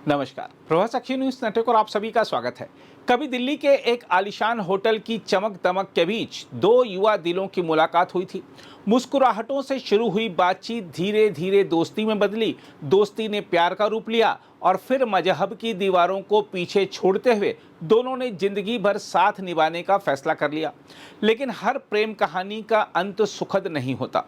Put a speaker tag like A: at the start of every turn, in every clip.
A: नमस्कार, प्रभात साक्षी news network और आप सभी का स्वागत है। कभी दिल्ली के एक आलीशान होटल की चमक दमक के बीच दो युवा दिलों की मुलाकात हुई थी। मुस्कुराहटों से शुरू हुई बातचीत धीरे धीरे दोस्ती में बदली, दोस्ती ने प्यार का रूप लिया और फिर मजहब की दीवारों को पीछे छोड़ते हुए दोनों ने जिंदगी भर साथ निभाने का फैसला कर लिया। लेकिन हर प्रेम कहानी का अंत सुखद नहीं होता।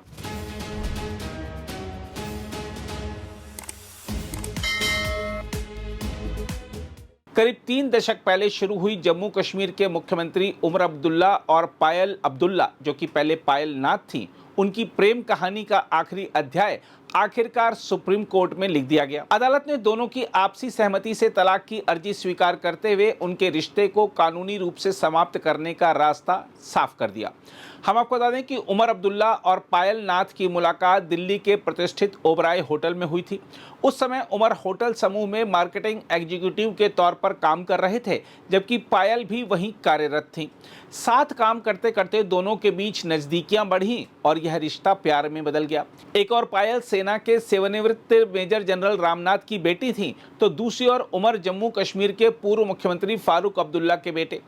A: करीब 3 दशक पहले शुरू हुई जम्मू कश्मीर के मुख्यमंत्री उमर अब्दुल्ला और पायल अब्दुल्ला, जो कि पहले पायल नाथ थी, उनकी प्रेम कहानी का आखिरी अध्याय आखिरकार सुप्रीम कोर्ट में लिख दिया गया। अदालत ने दोनों की आपसी सहमति से तलाक की अर्जी स्वीकार करते हुए उनके रिश्ते को कानूनी रूप से समाप्त करने का रास्ता साफ कर दिया। हम आपको बता दें कि उमर अब्दुल्ला और पायल नाथ की मुलाकात दिल्ली के प्रतिष्ठित ओबराय होटल में हुई थी। उस समय उमर होटल समूह में मार्केटिंग एग्जीक्यूटिव के तौर पर काम कर रहे थे, जबकि पायल भी वहीं कार्यरत थी। साथ काम करते करते दोनों के बीच नजदीकियां बढ़ी और यह रिश्ता प्यार में बदल गया। एक और पायल सेना के सेवानिवृत्त मेजर जनरल रामनाथ की बेटी थी, तो दूसरी ओर उमर जम्मू कश्मीर के पूर्व मुख्यमंत्री फारूक अब्दुल्ला के बेटे।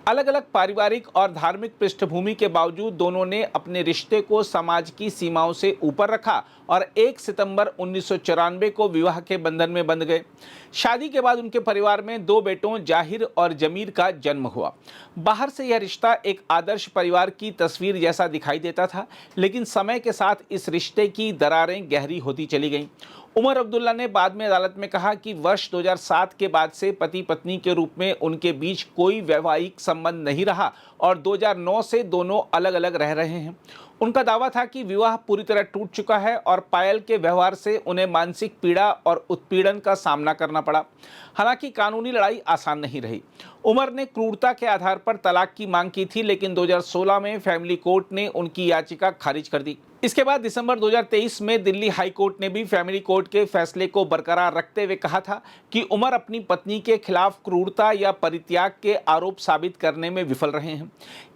A: अलग अलग पारिवारिक और धार्मिक पृष्ठभूमि के बावजूद दोनों ने अपने रिश्ते को समाज की सीमाओं से ऊपर रखा और 1 सितंबर 1994 को विवाह के बंधन में बंध गए। शादी के बाद उनके परिवार में 2 बेटों जाहिर और जमीर का जन्म हुआ। बाहर से यह रिश्ता एक आदर्श परिवार की तस्वीर जैसा दिखाई देता था, लेकिन समय के साथ इस रिश्ते की दरारें गहरी होती चली गईं। उमर अब्दुल्ला ने बाद में अदालत में कहा कि वर्ष 2007 के बाद से पति पत्नी के रूप में उनके बीच कोई वैवाहिक संबंध नहीं रहा और 2009 से दोनों अलग अलग रह रहे हैं। उनका दावा था कि विवाह पूरी तरह टूट चुका है और पायल के व्यवहार से उन्हें मानसिक पीड़ा और उत्पीड़न का सामना करना पड़ा। हालांकि कानूनी लड़ाई आसान नहीं रही। उमर ने क्रूरता के आधार पर तलाक की मांग की थी, लेकिन 2016 में फैमिली कोर्ट ने उनकी याचिका खारिज कर दी। इसके बाद दिसंबर 2023 में दिल्ली हाई कोर्ट ने भी फैमिली कोर्ट के फैसले को बरकरार रखते हुए कहा था कि उमर अपनी पत्नी के खिलाफ क्रूरता या परित्याग के आरोप साबित करने में विफल रहे हैं।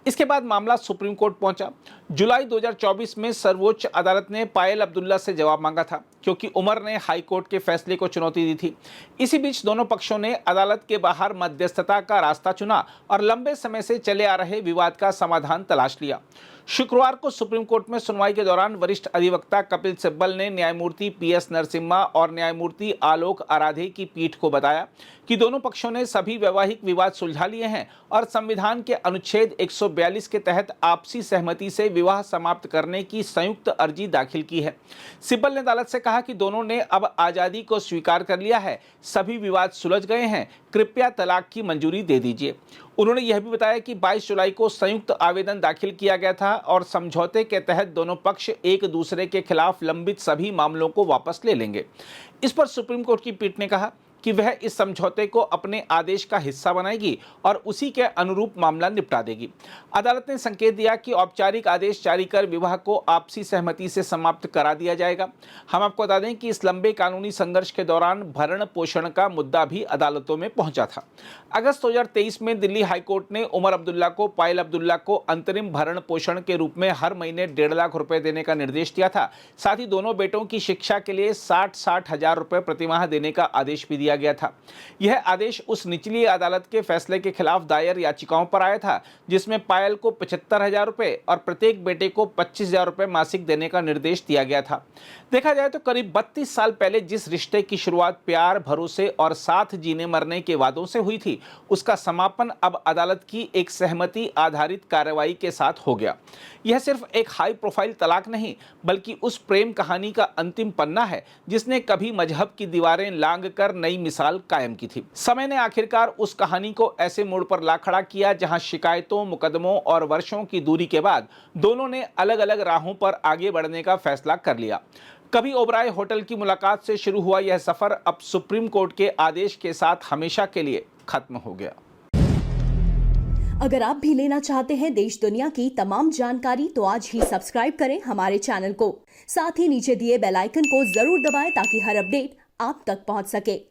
A: इसके बाद मामला सुप्रीम कोर्ट पहुंचा। जुलाई 2024 में सर्वोच्च अदालत ने पायल अब्दुल्ला से जवाब मांगा था, क्योंकि उमर ने हाई कोर्ट के फैसले को चुनौती दी थी। इसी बीच दोनों पक्षों ने अदालत के बाहर मध्यस्थता का रास्ता चुना और लंबे समय से चले आ रहे विवाद का समाधान तलाश लिया। शुक्रवार को सुप्रीम कोर्ट में सुनवाई के दौरान वरिष्ठ अधिवक्ता कपिल सिब्बल ने न्यायमूर्ति पीएस नरसिम्हा और न्यायमूर्ति आलोक आराधे की पीठ को बताया कि दोनों पक्षों ने सभी वैवाहिक विवाद सुलझा लिए हैं और संविधान के अनुच्छेद 142 के तहत आपसी सहमति से विवाह समाप्त करने की संयुक्त अर्जी दाखिल की है। सिब्बल ने अदालत से कहा कि दोनों ने अब आज़ादी को स्वीकार कर लिया है, सभी विवाद सुलझ गए हैं, कृपया तलाक की मंजूरी दे दीजिए। उन्होंने यह भी बताया कि 22 जुलाई को संयुक्त आवेदन दाखिल किया गया था और समझौते के तहत दोनों पक्ष एक दूसरे के खिलाफ लंबित सभी मामलों को वापस ले लेंगे। इस पर सुप्रीम कोर्ट की पीठ ने कहा कि वह इस समझौते को अपने आदेश का हिस्सा बनाएगी और उसी के अनुरूप मामला निपटा देगी। अदालत ने संकेत दिया कि औपचारिक आदेश जारी कर विवाह को आपसी सहमति से समाप्त करा दिया जाएगा। हम आपको बता दें कि इस लंबे कानूनी संघर्ष के दौरान भरण पोषण का मुद्दा भी अदालतों में पहुंचा था। अगस्त 2023 में दिल्ली हाईकोर्ट ने उमर अब्दुल्ला को पायल अब्दुल्ला को अंतरिम भरण पोषण के रूप में हर महीने 1.5 लाख रुपए देने का निर्देश दिया था। साथ ही दोनों बेटों की शिक्षा के लिए 60 हजार रुपए प्रतिमाह देने का आदेश भी दिया गया था। यह आदेश उस निचली अदालत के फैसले के खिलाफ दायर याचिकाओं पर आया था, जिसमें पायल को 75,000 रुपए और प्रत्येक बेटे को 25,000 रुपए मासिक देने का निर्देश दिया गया था। देखा जाए तो करीब 32 साल पहले जिस रिश्ते की शुरुआत प्यार, भरोसे और साथ जीने मरने के वादों से हुई थी, उसका समापन अब अदालत की एक सहमति आधारित कार्रवाई के साथ हो गया। यह सिर्फ एक हाई प्रोफाइल तलाक नहीं, बल्कि उस प्रेम कहानी का अंतिम पन्ना है जिसने कभी मजहब की दीवारें लांघ कर नई मिसाल कायम की थी। समय ने आखिरकार उस कहानी को ऐसे मोड़ पर ला खड़ा किया जहां शिकायतों, मुकदमों और वर्षों की दूरी के बाद दोनों ने अलग अलग राहों पर आगे बढ़ने का फैसला कर लिया। कभी ओबराय होटल की मुलाकात से शुरू हुआ यह सफर अब सुप्रीम कोर्ट के आदेश के साथ हमेशा के लिए खत्म हो गया।
B: अगर आप भी लेना चाहते हैं देश दुनिया की तमाम जानकारी, तो आज ही सब्सक्राइब करें हमारे चैनल को। साथ ही नीचे दिए बेल आइकन को जरूर दबाएं ताकि हर अपडेट आप तक पहुंच सके।